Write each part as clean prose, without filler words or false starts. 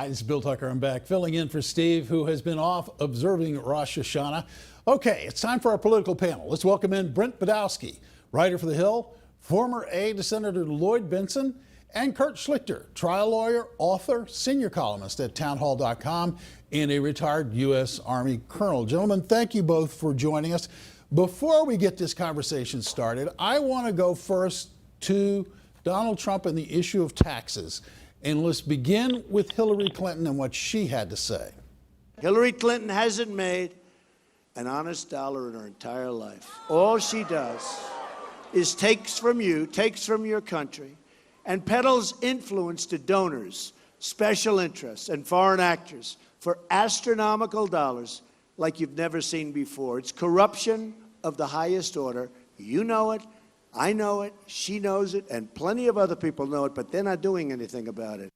It's Bill Tucker. I'm back filling in for Steve, who has been off observing Rosh Hashanah. Okay, it's time for our political panel. Let's welcome in Brent Budowsky, writer for The Hill, former aide to Senator Lloyd Bentsen, and Kurt Schlichter, trial lawyer, author, senior columnist at townhall.com, and a retired U.S. Army colonel. Gentlemen, thank you both for joining us. Before we get this conversation started, I want to go first to Donald Trump and the issue of taxes. And let's begin with Hillary Clinton and what she had to say. Hillary Clinton hasn't made an honest dollar in her entire life. All she does is takes from you, takes from your country, and peddles influence to donors, special interests, and foreign actors for astronomical dollars like you've never seen before. It's corruption of the highest order. You know it, I know it, she knows it, and plenty of other people know it, but they're not doing anything about it.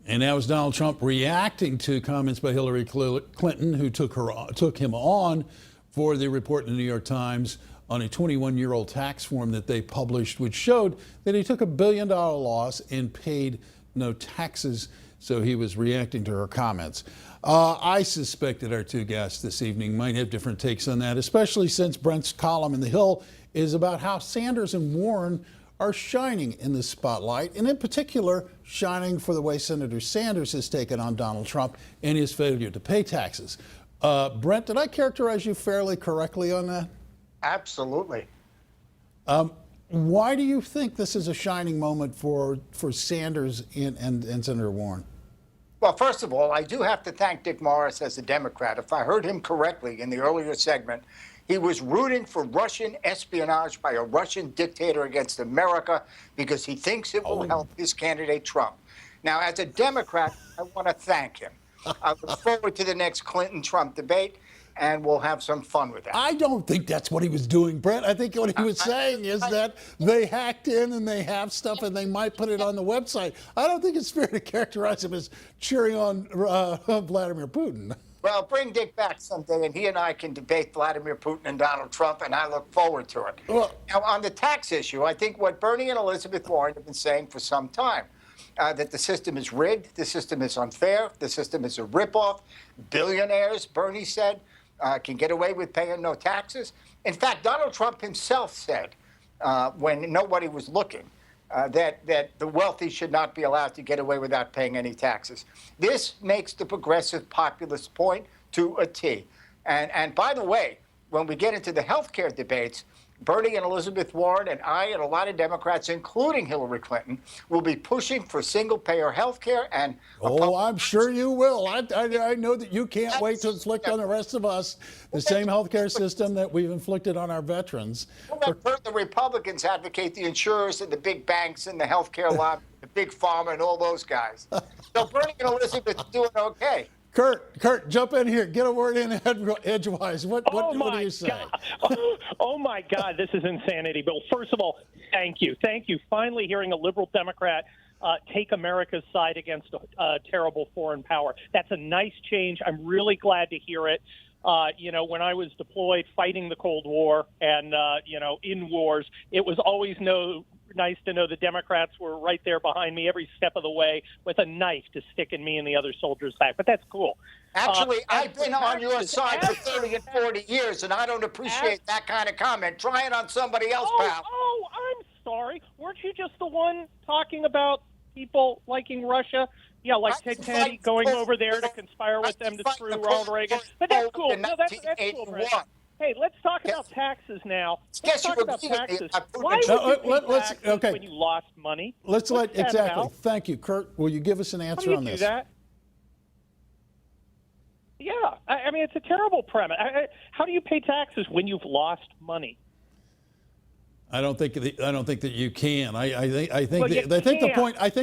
And that was Donald Trump reacting to comments by Hillary Clinton, who took him on for the report in the New York Times on a 21-year-old tax form that they published, which showed that he took $1 billion loss and paid no taxes. So he was reacting to her comments. I suspect that our two guests this evening might have different takes on that, especially since Brent's column in The Hill is about how Sanders and Warren are shining in the spotlight, and in particular, shining for the way Senator Sanders has taken on Donald Trump and his failure to pay taxes. Brent, did I characterize you fairly correctly on that? Absolutely. Why do you think this is a shining moment for Sanders and Senator Warren? Well, first of all, I do have to thank Dick Morris as a Democrat. If I heard him correctly in the earlier segment, he was rooting for Russian espionage by a Russian dictator against America because he thinks it will help his candidate, Trump. Now, as a Democrat, I want to thank him. I look forward to the next Clinton-Trump debate, and we'll have some fun with that. I don't think that's what he was doing, Brent. I think what he was saying is that they hacked in and they have stuff and they might put it on the website. I don't think it's fair to characterize him as cheering on Vladimir Putin. Well, bring Dick back someday, and he and I can debate Vladimir Putin and Donald Trump, and I look forward to it. Well, now, on the tax issue, I think what Bernie and Elizabeth Warren have been saying for some time, that the system is rigged, the system is unfair, the system is a ripoff. Billionaires, Bernie said, can get away with paying no taxes. In fact, Donald Trump himself said, when nobody was looking, that the wealthy should not be allowed to get away without paying any taxes. This makes the progressive populist point to a T. And by the way, when we get into the health care debates, Bernie and Elizabeth Warren and I and a lot of Democrats, including Hillary Clinton, will be pushing for single-payer health care. And I'm sure you will. I know that you can't wait to inflict on the rest of us the same health care system that we've inflicted on our veterans. The Republicans advocate the insurers and the big banks and the health care lobby, the big pharma and all those guys. So Bernie and Elizabeth are doing okay. Kurt, jump in here. Get a word in edgewise. What do you say? Oh, my God, this is insanity. Bill, first of all, thank you. Thank you. Finally hearing a liberal Democrat take America's side against a terrible foreign power. That's a nice change. I'm really glad to hear it. When I was deployed fighting the Cold War and, in wars, it was always nice to know the Democrats were right there behind me every step of the way with a knife to stick in me and the other soldiers' back. But that's cool. Actually, I've been on your side for 30 and 40 years, and I don't appreciate that kind of comment. Try it on somebody else, pal. Oh, I'm sorry. Weren't you just the one talking about people liking Russia? Yeah, like Ted Kennedy going over there to conspire with them to screw Ronald Reagan. But that's cool. No, that's cool, Brent. Hey, let's talk about taxes now. Let's talk about taxes. Why would you pay taxes when you lost money? Exactly. Thank you, Kurt. Will you give us an answer on this? Do that? Yeah, I mean it's a terrible premise. How do you pay taxes when you've lost money? I don't think that you can. I think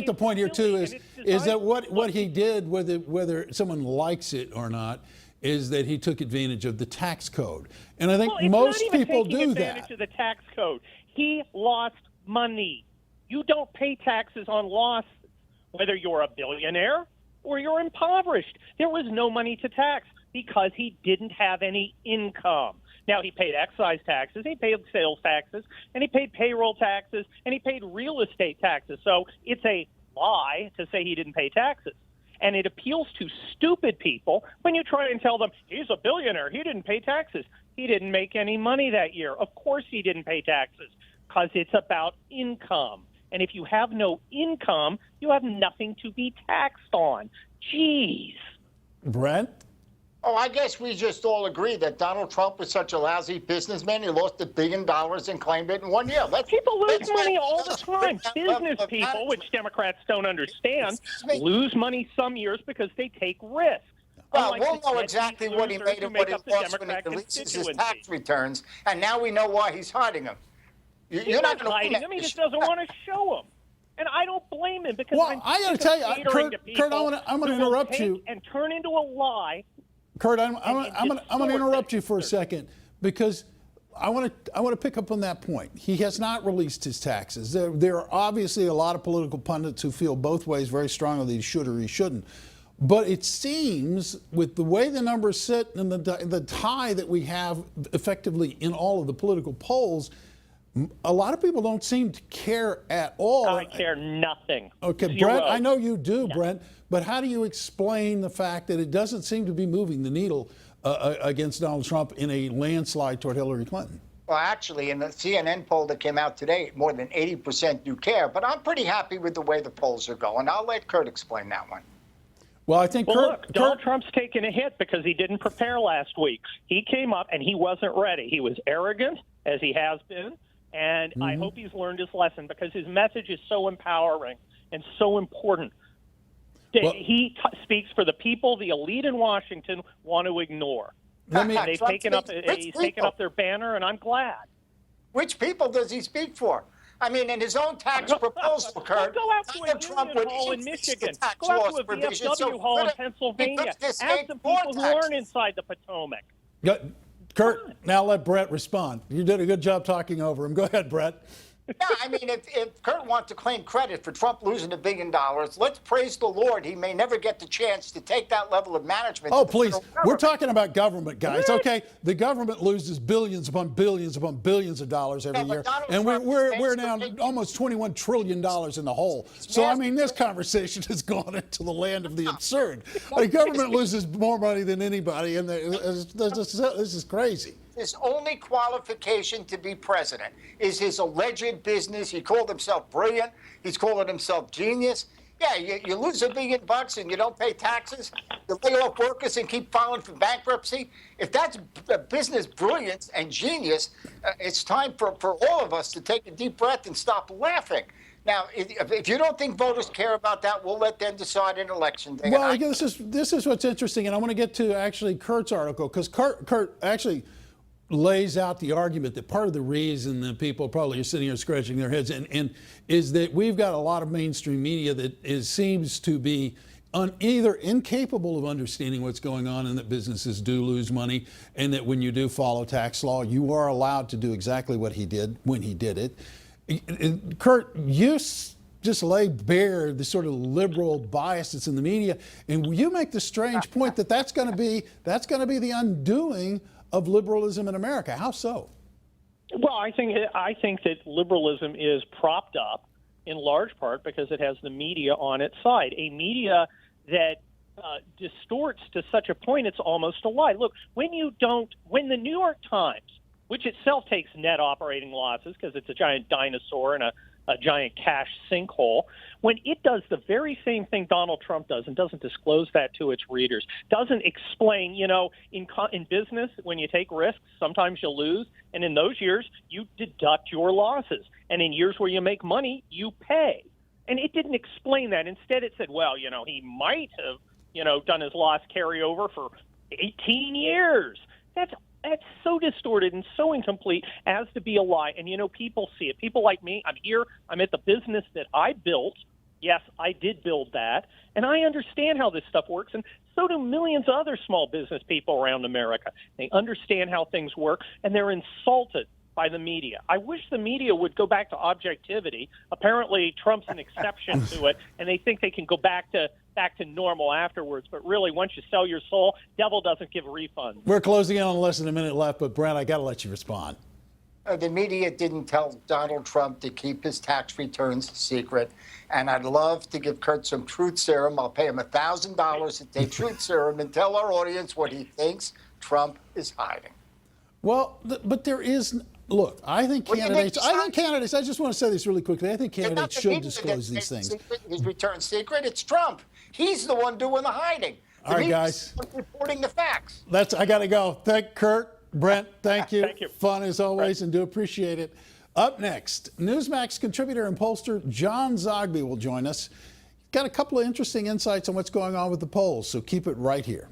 the point here too is that what he did, whether someone likes it or not, is that he took advantage of the tax code. And I think most people do that. It's not even taking advantage of the tax code. He lost money. You don't pay taxes on losses, whether you're a billionaire or you're impoverished. There was no money to tax because he didn't have any income. Now, he paid excise taxes, he paid sales taxes, and he paid payroll taxes, and he paid real estate taxes. So it's a lie to say he didn't pay taxes. And it appeals to stupid people when you try and tell them, he's a billionaire, he didn't pay taxes. He didn't make any money that year. Of course he didn't pay taxes, because it's about income. And if you have no income, you have nothing to be taxed on. Jeez. Brent? Oh, I guess we just all agree that Donald Trump was such a lousy businessman. He lost $1 billion and claimed it in 1 year. People lose money all the time. Business people, which Democrats don't understand, lose money some years because they take risks. Well, we'll know exactly what he made and what he lost when he releases his tax returns, and now we know why he's hiding them. You're not hiding him. He just doesn't want to show them. And I don't blame him, because I got to tell you, Kurt, I'm going to interrupt you and turn into a lie. Kurt, I'm going to interrupt you for a second, because I want to pick up on that point. He has not released his taxes. There are obviously a lot of political pundits who feel both ways very strongly that he should or he shouldn't. But it seems, with the way the numbers sit and the tie that we have effectively in all of the political polls, a lot of people don't seem to care at all. I care nothing. Okay, Zero. Brent, I know you do, yeah. Brent, but how do you explain the fact that it doesn't seem to be moving the needle against Donald Trump in a landslide toward Hillary Clinton? Well, actually, in the CNN poll that came out today, more than 80% do care. But I'm pretty happy with the way the polls are going. I'll let Kurt explain that one. Well, I think Donald Trump's taken a hit because he didn't prepare last week. He came up and he wasn't ready. He was arrogant, as he has been, and I hope he's learned his lesson, because his message is so empowering and so important. Well, he speaks for the people the elite in Washington want to ignore. He's taken up their banner, and I'm glad. Which people does he speak for? I mean, in his own tax proposal, Kurt, go out to a Trump union hall in Michigan. Go out to a VFW hall in Pennsylvania. Ask the people who aren't inside the Potomac. Kurt, now let Brett respond. You did a good job talking over him. Go ahead, Brett. Yeah, I mean, if Kurt wants to claim credit for Trump losing $1 billion, let's praise the Lord. He may never get the chance to take that level of management. Oh, please. We're talking about government, guys. Okay, the government loses billions upon billions upon billions of dollars every year, and we're now almost $21 trillion in the hole. So, I mean, this conversation has gone into the land of the absurd. The government loses more money than anybody, and this is crazy. His only qualification to be president is his alleged business. He called himself brilliant. He's calling himself genius. Yeah, you lose $1 billion and you don't pay taxes. You lay off workers and keep filing for bankruptcy. If that's business brilliance and genius, it's time for all of us to take a deep breath and stop laughing. Now, if you don't think voters care about that, we'll let them decide in election day. Well, this is what's interesting, and I want to get to actually Kurt's article, because Kurt actually lays out the argument that part of the reason that people probably are sitting here scratching their heads and is that we've got a lot of mainstream media that seems to be either incapable of understanding what's going on, and that businesses do lose money, and that when you do follow tax law, you are allowed to do exactly what he did when he did it. Kurt, you just lay bare the sort of liberal bias that's in the media, and you make the strange point that that's going to be the undoing of liberalism in America. How so? Well, I think that liberalism is propped up in large part because it has the media on its side, a media that distorts to such a point it's almost a lie. Look, when the New York Times, which itself takes net operating losses because it's a giant dinosaur and a giant cash sinkhole, when it does the very same thing Donald Trump does and doesn't disclose that to its readers, doesn't explain, in business, when you take risks, sometimes you lose, and in those years, you deduct your losses. And in years where you make money, you pay. And it didn't explain that. Instead, it said, well, he might have, done his loss carryover for 18 years. That's so distorted and so incomplete as to be a lie. And, people see it. People like me, I'm here. I'm at the business that I built. Yes, I did build that. And I understand how this stuff works. And so do millions of other small business people around America. They understand how things work, and they're insulted by the media. I wish the media would go back to objectivity. Apparently, Trump's an exception to it, and they think they can go back to normal afterwards. But really, once you sell your soul, devil doesn't give refunds. We're closing in on less than a minute left, but Brent, I got to let you respond. The media didn't tell Donald Trump to keep his tax returns secret. And I'd love to give Kurt some truth serum. I'll pay him $1,000 to take truth serum and tell our audience what he thinks Trump is hiding. Well, but there is. Look, I think candidates. I just want to say this really quickly. I think candidates should disclose these things. His return secret. It's Trump. He's the one doing the hiding. All right, guys. Reporting the facts. I got to go. Thank Kurt, Brent. Thank you. Thank you. Fun as always, and do appreciate it. Up next, Newsmax contributor and pollster John Zogby will join us. Got a couple of interesting insights on what's going on with the polls, so keep it right here.